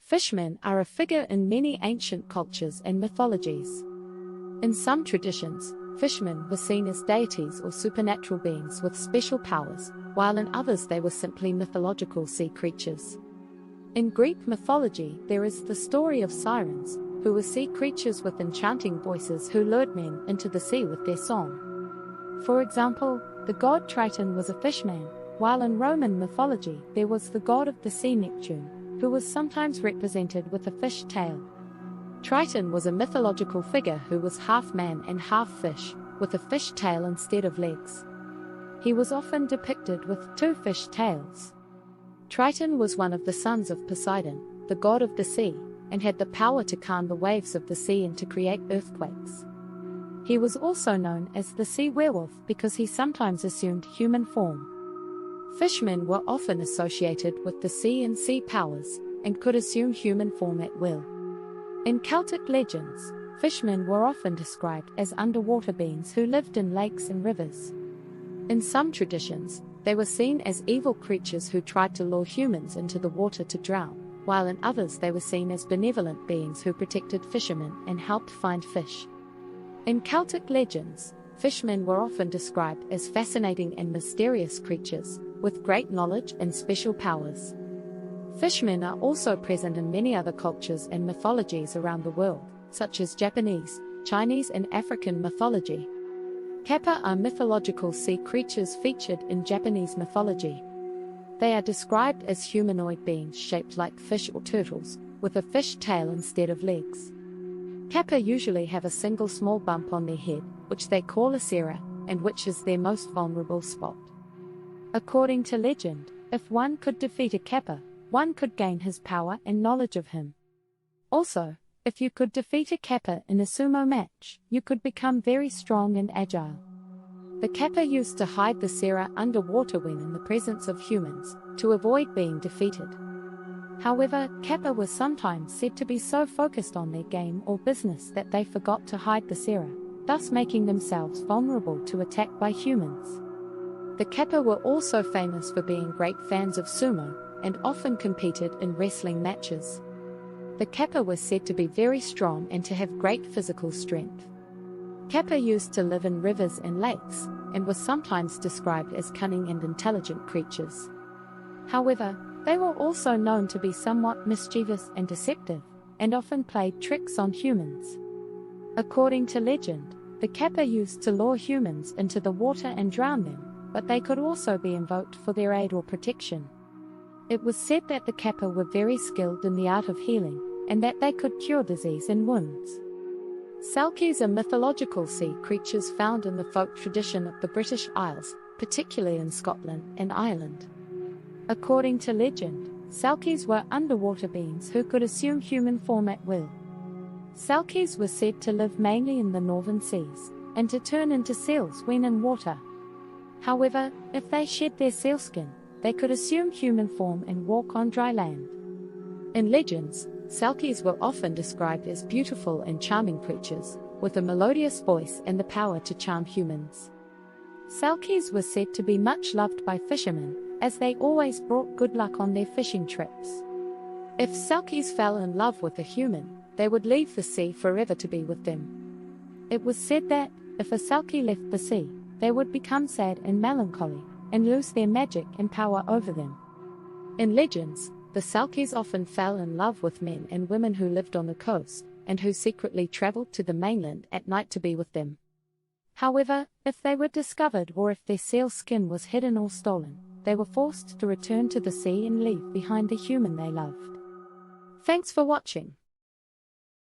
Fishermen are a figure in many ancient cultures and mythologies. In some traditions, fishermen were seen as deities or supernatural beings with special powers, while in others they were simply mythological sea creatures. In Greek mythology, there is the story of sirens, who were sea creatures with enchanting voices who lured men into the sea with their song. For example, the god Triton was a fishman, while in Roman mythology there was the god of the sea Neptune, who was sometimes represented with a fish tail. Triton was a mythological figure who was half man and half fish, with a fish tail instead of legs. He was often depicted with two fish tails. Triton was one of the sons of Poseidon, the god of the sea, and had the power to calm the waves of the sea and to create earthquakes. He was also known as the sea werewolf because he sometimes assumed human form. Fishermen were often associated with the sea and sea powers, and could assume human form at will. In Celtic legends, fishermen were often described as underwater beings who lived in lakes and rivers. In some traditions, they were seen as evil creatures who tried to lure humans into the water to drown, while in others they were seen as benevolent beings who protected fishermen and helped find fish. In Celtic legends, fishermen were often described as fascinating and mysterious creatures, with great knowledge and special powers. Fishermen are also present in many other cultures and mythologies around the world, such as Japanese, Chinese and African mythology. Kappa are mythological sea creatures featured in Japanese mythology. They are described as humanoid beings shaped like fish or turtles, with a fish tail instead of legs. Kappa usually have a single small bump on their head, which they call a sera, and which is their most vulnerable spot. According to legend, if one could defeat a Kappa, one could gain his power and knowledge of him. Also, if you could defeat a Kappa in a sumo match, you could become very strong and agile. The Kappa used to hide the sera underwater when in the presence of humans, to avoid being defeated. However, Kappa were sometimes said to be so focused on their game or business that they forgot to hide the sera, thus making themselves vulnerable to attack by humans. The Kappa were also famous for being great fans of sumo, and often competed in wrestling matches. The Kappa were said to be very strong and to have great physical strength. Kappa used to live in rivers and lakes, and were sometimes described as cunning and intelligent creatures. However, they were also known to be somewhat mischievous and deceptive, and often played tricks on humans. According to legend, the Kappa used to lure humans into the water and drown them, but they could also be invoked for their aid or protection. It was said that the Kappa were very skilled in the art of healing, and that they could cure disease and wounds. Selkies are mythological sea creatures found in the folk tradition of the British Isles, particularly in Scotland and Ireland. According to legend, Selkies were underwater beings who could assume human form at will. Selkies were said to live mainly in the northern seas, and to turn into seals when in water. However, if they shed their sealskin, they could assume human form and walk on dry land. In legends, Selkies were often described as beautiful and charming creatures, with a melodious voice and the power to charm humans. Selkies were said to be much loved by fishermen, as they always brought good luck on their fishing trips. If Selkies fell in love with a human, they would leave the sea forever to be with them. It was said that, if a Selkie left the sea, they would become sad and melancholy, and lose their magic and power over them. In legends, the Selkies often fell in love with men and women who lived on the coast, and who secretly traveled to the mainland at night to be with them. However, if they were discovered or if their seal skin was hidden or stolen, they were forced to return to the sea and leave behind the human they loved. Thanks for watching.